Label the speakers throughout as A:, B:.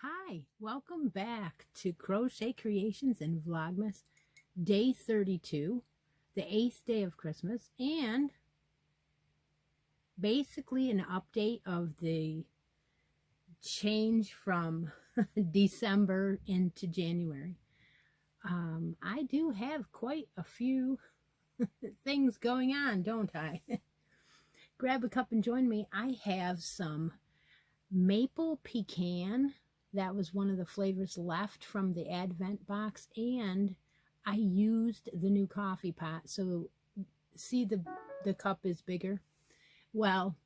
A: Hi, welcome back to Crochet Creations and Vlogmas, day 32, the 8th day of Christmas, and basically an update of the change from December into January. I do have quite a few things going on, don't I? Grab a cup and join me. I have some maple pecan. That was one of the flavors left from the Advent box, and I used the new coffee pot. So see, the cup is bigger. Well,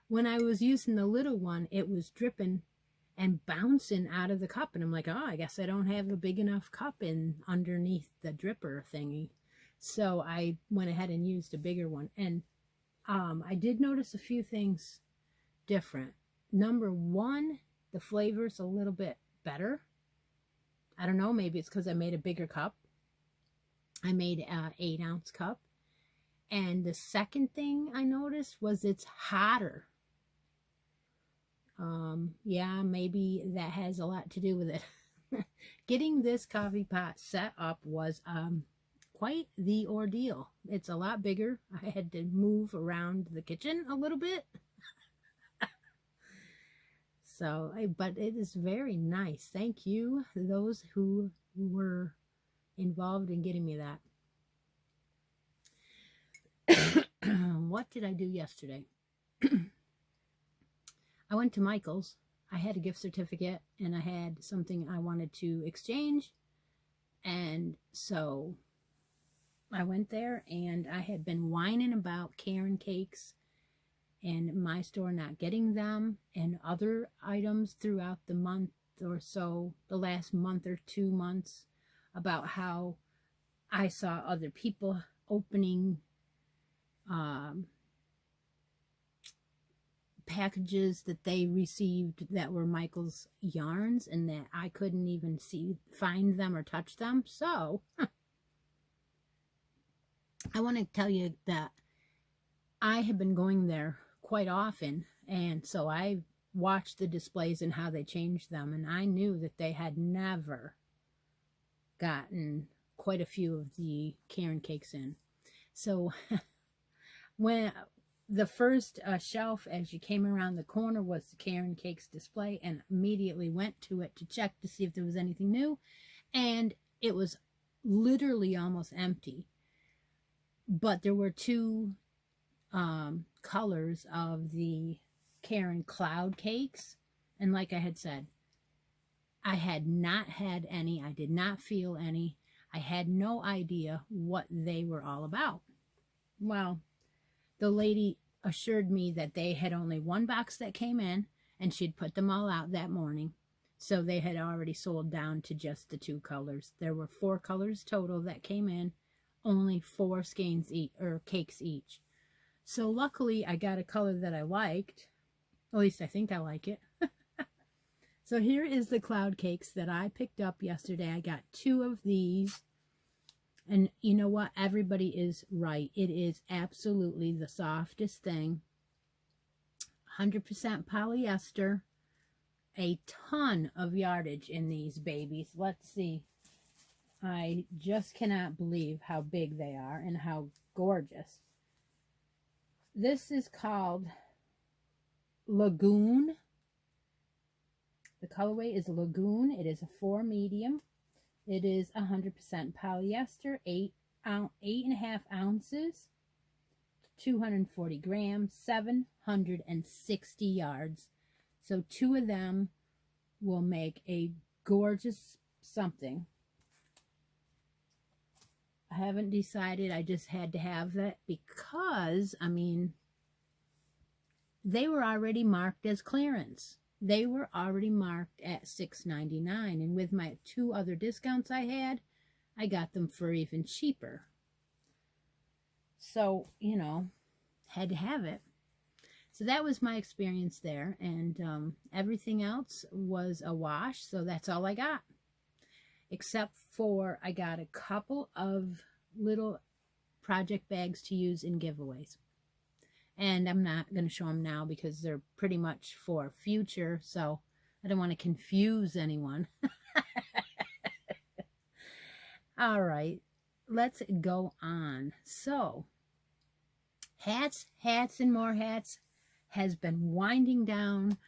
A: when I was using the little one, it was dripping and bouncing out of the cup, and I'm like, oh, I guess I don't have a big enough cup in underneath the dripper thingy. So I went ahead and used a bigger one, and I did notice a few things different. Number one, the flavor's a little bit better. I don't know, maybe it's because I made a bigger cup. I made an 8-ounce cup. And the second thing I noticed was it's hotter. Yeah, maybe that has a lot to do with it. Getting this coffee pot set up was quite the ordeal. It's a lot bigger. I had to move around the kitchen a little bit. So, but it is very nice. Thank you to those who were involved in getting me that. What did I do yesterday? I went to Michael's. I had a gift certificate and I had something I wanted to exchange. And so I went there, and I had been whining about Karen cakes and my store not getting them and other items throughout the month or so, the last month or 2 months, about how I saw other people opening packages that they received that were Michael's yarns, and that I couldn't even find them or touch them. So I want to tell you that I have been going there quite often, and so I watched the displays and how they changed them, and I knew that they had never gotten quite a few of the Karen cakes in. So when the first shelf as you came around the corner was the Karen cakes display, and immediately went to it to check to see if there was anything new, and it was literally almost empty. But there were two colors of the Karen cloud cakes, and like I had said, I had not had any. I did not feel any. I had no idea what they were all about. Well, the lady assured me that they had only one box that came in, and she'd put them all out that morning. So they had already sold down to just the 2 colors. There were 4 colors total that came in, only 4 skeins each, or cakes each. So luckily I got a color that I liked. At least I think I like it. So here is the cloud cakes that I picked up yesterday. I got 2 of these. And you know what? Everybody is right. It is absolutely the softest thing. 100% polyester. A ton of yardage in these babies. Let's see. I just cannot believe how big they are and how gorgeous. This is called Lagoon. The colorway is Lagoon. It is a 4 medium. It is 100% polyester, 8.5 ounces, 240 grams, 760 yards. So 2 of them will make a gorgeous something. I haven't decided. I just had to have that because, I mean, they were already marked as clearance. They were already marked at $6.99, and with my 2 other discounts I had, I got them for even cheaper. So, you know, had to have it. So that was my experience there, and everything else was a wash, so that's all I got. Except for I got a couple of little project bags to use in giveaways. And I'm not going to show them now because they're pretty much for future, so I don't want to confuse anyone. All right, let's go on. So, hats, and more hats has been winding down,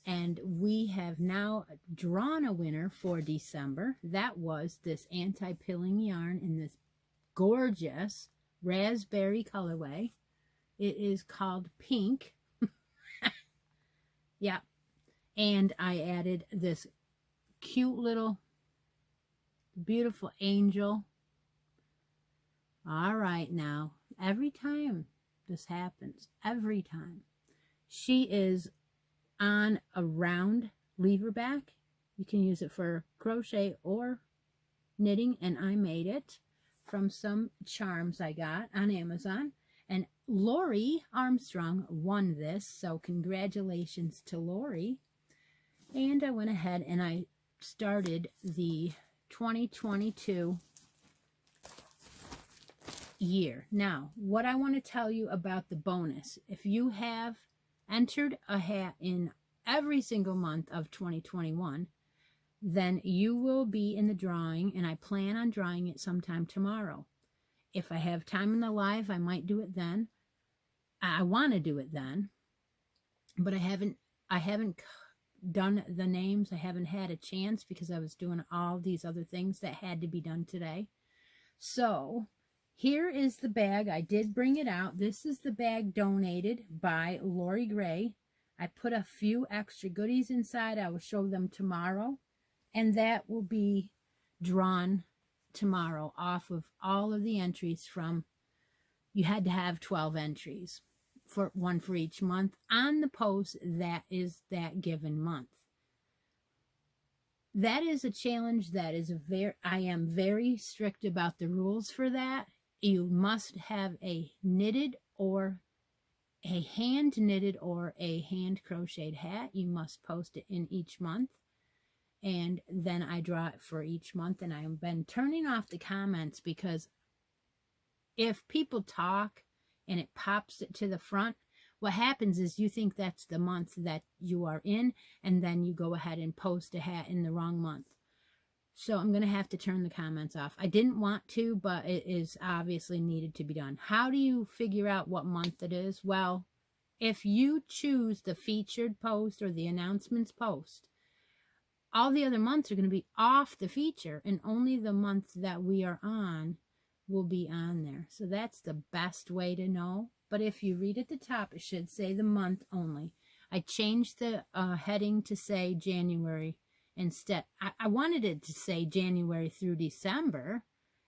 A: and we have now drawn a winner for December. That was this anti-pilling yarn in this gorgeous raspberry colorway. It is called Pink. Yeah. And I added this cute little beautiful angel. All right, now, every time this happens, every time, she is on a round lever back. You can use it for crochet or knitting, and I made it from some charms I got on Amazon. And Lori Armstrong won this, so congratulations to Lori. And I went ahead and I started the 2022 year. Now, what I want to tell you about the bonus, if you have entered a hat in every single month of 2021, then you will be in the drawing, and I plan on drawing it sometime tomorrow. If I have time in the live, I might do it then. I want to do it then, but I haven't done the names. I haven't had a chance because I was doing all these other things that had to be done today. So here is the bag. I did bring it out. This is the bag donated by Lori Gray. I put a few extra goodies inside. I will show them tomorrow, and that will be drawn tomorrow off of all of the entries from, you had to have 12 entries, for one for each month on the post that is that given month. That is a challenge that is I am very strict about the rules for that. You must have a knitted or a hand knitted or a hand crocheted hat. You must post it in each month. And then I draw it for each month, and I've been turning off the comments because if people talk and it pops it to the front, what happens is you think that's the month that you are in, and then you go ahead and post a hat in the wrong month. So I'm going to have to turn the comments off. I didn't want to, but it is obviously needed to be done. How do you figure out what month it is? Well, if you choose the featured post or the announcements post, all the other months are going to be off the feature, and only the month that we are on will be on there. So that's the best way to know. But if you read at the top, it should say the month only. I changed the heading to say January instead. I wanted it to say January through December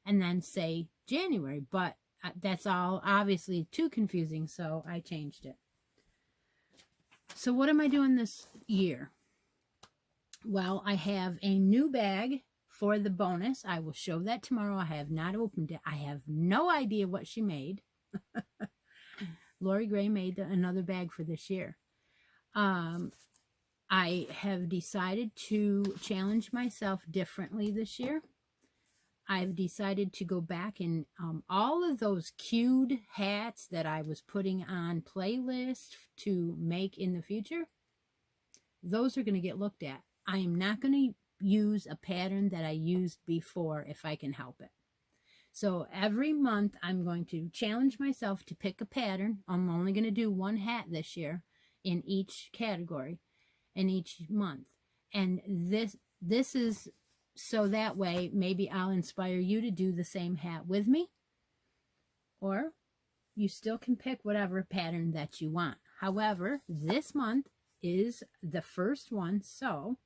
A: and then say January, but that's all obviously too confusing, so I changed it. So what am I doing this year? Well, I have a new bag for the bonus. I will show that tomorrow. I have not opened it. I have no idea what she made. Lori Gray made another bag for this year. I have decided to challenge myself differently this year. I've decided to go back and all of those cued hats that I was putting on playlists to make in the future, those are going to get looked at. I am not going to use a pattern that I used before if I can help it. So every month I'm going to challenge myself to pick a pattern. I'm only going to do one hat this year in each category in each month. And this is so that way maybe I'll inspire you to do the same hat with me, or you still can pick whatever pattern that you want. However, this month is the first one, so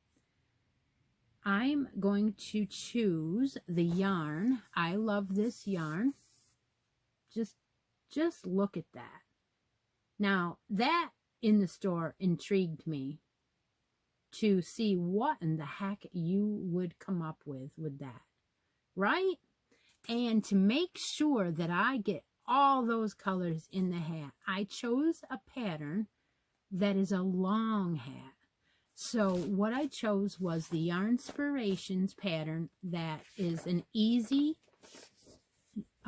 A: I'm going to choose the yarn. I love this yarn. Just look at that. Now, that in the store intrigued me to see what in the heck you would come up with that, right? And to make sure that I get all those colors in the hat, I chose a pattern that is a long hat. So what I chose was the Yarnspirations pattern that is an easy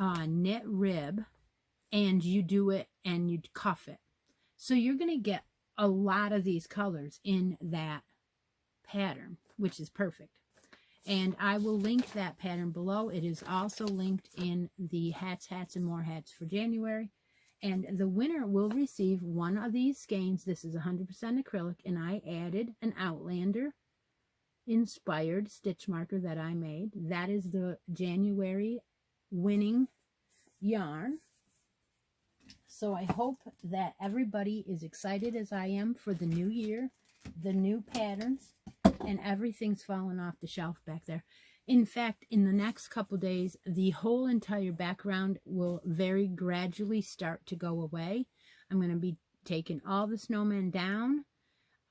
A: knit rib, and you do it and you cuff it. So you're going to get a lot of these colors in that pattern, which is perfect. And I will link that pattern below. It is also linked in the Hats, and More Hats for January. And the winner will receive one of these skeins. This is 100% acrylic, and I added an Outlander inspired stitch marker that I made. That is the January winning yarn. So I hope that everybody is excited as I am for the new year, the new patterns, and everything's falling off the shelf back there. In fact, in the next couple days, the whole entire background will very gradually start to go away. I'm going to be taking all the snowmen down.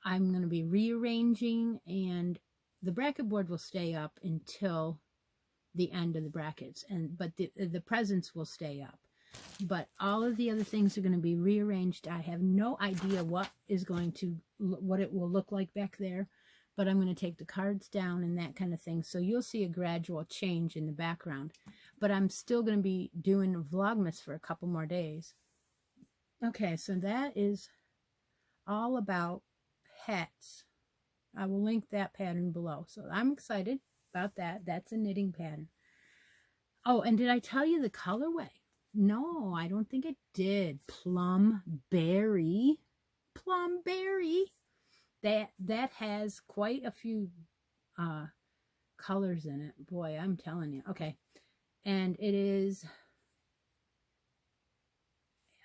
A: I'm going to be rearranging, and the bracket board will stay up until the end of the brackets, but the presents will stay up. But all of the other things are going to be rearranged. I have no idea what it will look like back there, but I'm going to take the cards down and that kind of thing. So you'll see a gradual change in the background. But I'm still going to be doing Vlogmas for a couple more days. Okay, so that is all about hats. I will link that pattern below. So I'm excited about that. That's a knitting pattern. Oh, and did I tell you the colorway? No, I don't think it did. Plum Berry. Plum Berry. That has quite a few colors in it. Boy, I'm telling you. Okay. And it is,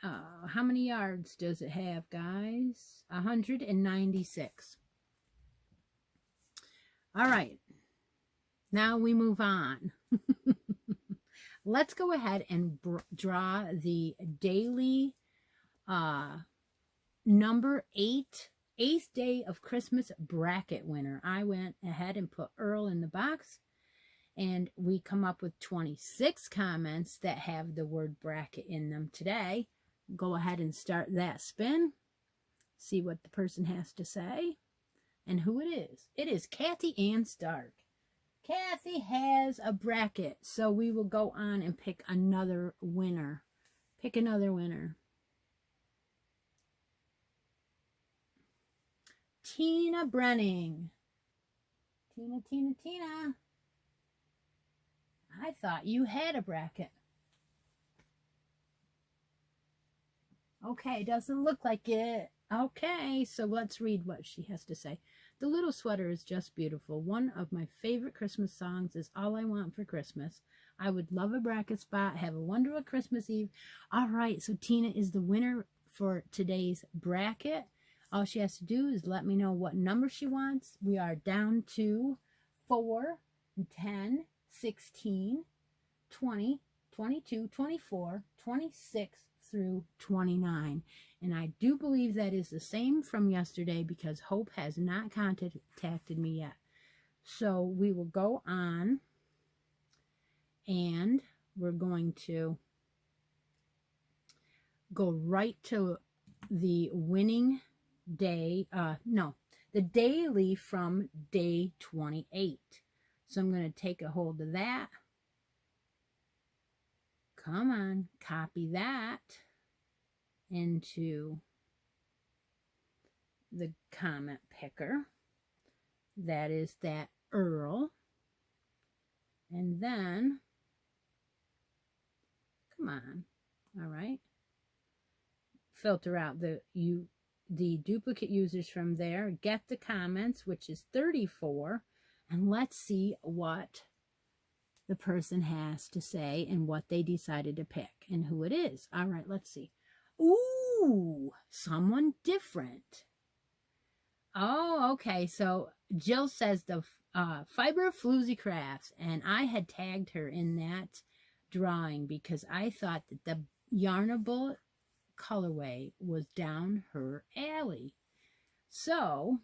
A: how many yards does it have, guys? 196. All right. Now we move on. Let's go ahead and draw the daily number 8, 8th day of Christmas bracket winner. I went ahead and put Earl in the box, and we come up with 26 comments that have the word bracket in them today. Go ahead and start that spin. See what the person has to say and who it is. It is Kathy Ann Stark. Kathy has a bracket, so we will go on and pick another winner. Pick another winner. Tina Brenning. Tina. I thought you had a bracket. Okay, doesn't look like it. Okay, so let's read what she has to say. The little sweater is just beautiful. One of my favorite Christmas songs is All I Want for Christmas. I would love a bracket spot. Have a wonderful Christmas Eve. All right, so Tina is the winner for today's bracket. All she has to do is let me know what number she wants. We are down to 4, 10, 16, 20, 22, 24, 26 through 29. And I do believe that is the same from yesterday because Hope has not contacted me yet. So we will go on and we're going to go right to the winning day. The daily from day 28. So I'm going to take a hold of that. Come on, copy that into the comment picker. That is that Earl. And then Come on. All right. Filter out the duplicate users from there. Get the comments, which is 34. And let's see what the person has to say and what they decided to pick and who it is. All right, let's see. Ooh, someone different. Oh, okay. So Jill says the Fiber Floozy Crafts, and I had tagged her in that drawing because I thought that the Yarnable colorway was down her alley. So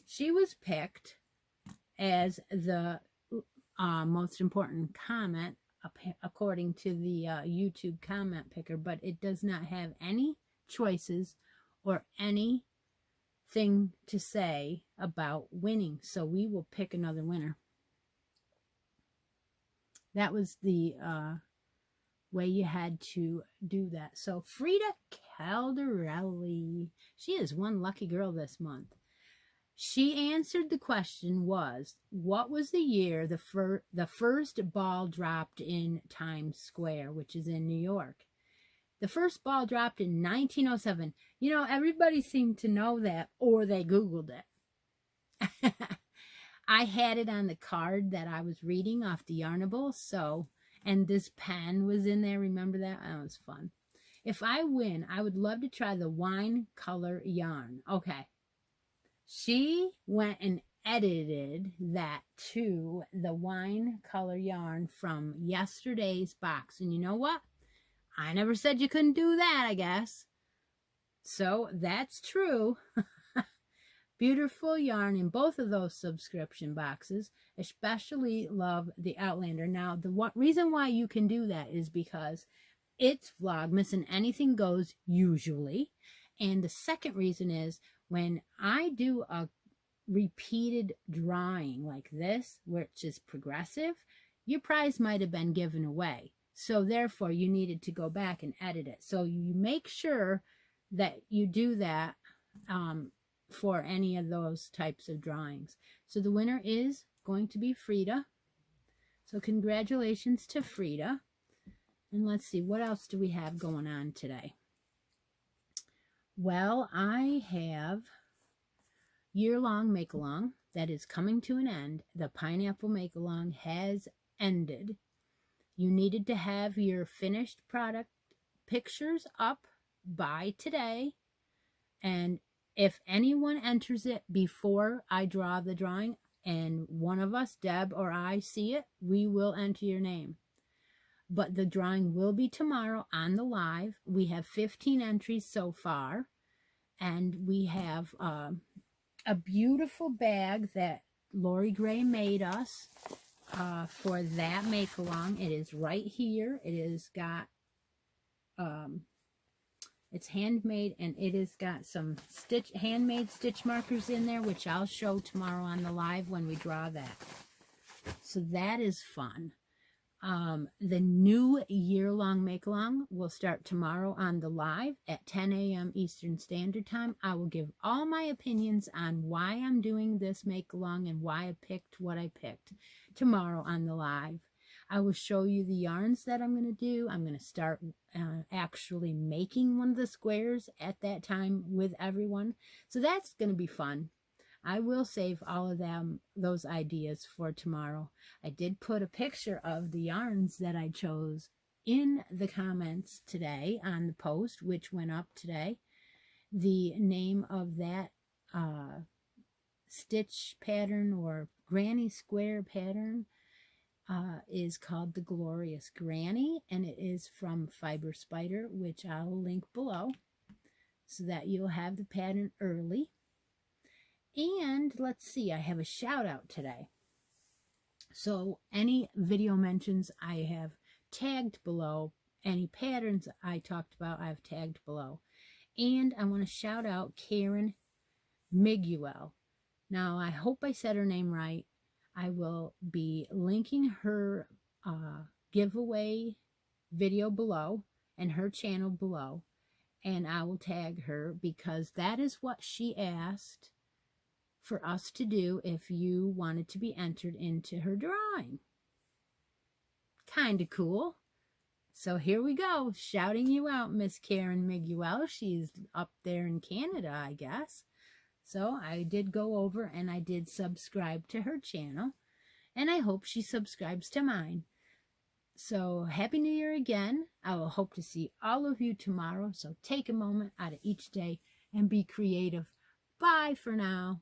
A: she was picked as the most important comment according to the YouTube comment picker, but it does not have any choices or anything to say about winning. So we will pick another winner. That was the way you had to do that. So Frida Caldarelli, she is one lucky girl this month. She answered the question was, what was the year the first ball dropped in Times Square, which is in New York? The first ball dropped in 1907. You know, everybody seemed to know that, or they Googled it. I had it on the card that I was reading off the Yarnable, so, and this pen was in there. Remember that? That was fun. If I win, I would love to try the wine color yarn. Okay. She went and edited that to the wine color yarn from yesterday's box. And you know what? I never said you couldn't do that, I guess. So that's true. Beautiful yarn in both of those subscription boxes. Especially love the Outlander. Now, the reason why you can do that is because it's Vlogmas and anything goes usually. And the second reason is when I do a repeated drawing like this, which is progressive, your prize might have been given away. So therefore, you needed to go back and edit it. So you make sure that you do that for any of those types of drawings. So the winner is going to be Frida. So congratulations to Frida. And let's see, what else do we have going on today? Well, I have year-long make-along that is coming to an end. The pineapple make-along has ended. You needed to have your finished product pictures up by today. And if anyone enters it before I draw the drawing and one of us, Deb or I, see it, we will enter your name. But the drawing will be tomorrow on the live. We have 15 entries so far. And we have a beautiful bag that Lori Gray made us for that make-along. It is right here. It is got, it's handmade, and it has got some handmade stitch markers in there, which I'll show tomorrow on the live when we draw that. So that is fun. The new year-long make-along will start tomorrow on the live at 10 a.m. Eastern Standard Time. I will give all my opinions on why I'm doing this make-along and why I picked what I picked tomorrow on the live. I will show you the yarns that I'm going to do. I'm going to start actually making one of the squares at that time with everyone. So that's going to be fun. I will save all of those ideas for tomorrow. I did put a picture of the yarns that I chose in the comments today on the post, which went up today. The name of that stitch pattern or granny square pattern is called the Glorious Granny, and it is from Fiber Spider, which I'll link below so that you'll have the pattern early. And let's see, I have a shout out today. So any video mentions I have tagged below, any patterns I talked about I've tagged below. And I want to shout out Karen Miguel. Now I hope I said her name right. I will be linking her giveaway video below and her channel below. And I will tag her because that is what she asked for us to do if you wanted to be entered into her drawing. Kind of cool. So here we go, shouting you out, Miss Karen Miguel. She's up there in Canada, I guess. So I did go over and I did subscribe to her channel, and I hope she subscribes to mine. So Happy New Year again. I will hope to see all of you tomorrow. So take a moment out of each day and be creative. Bye for now.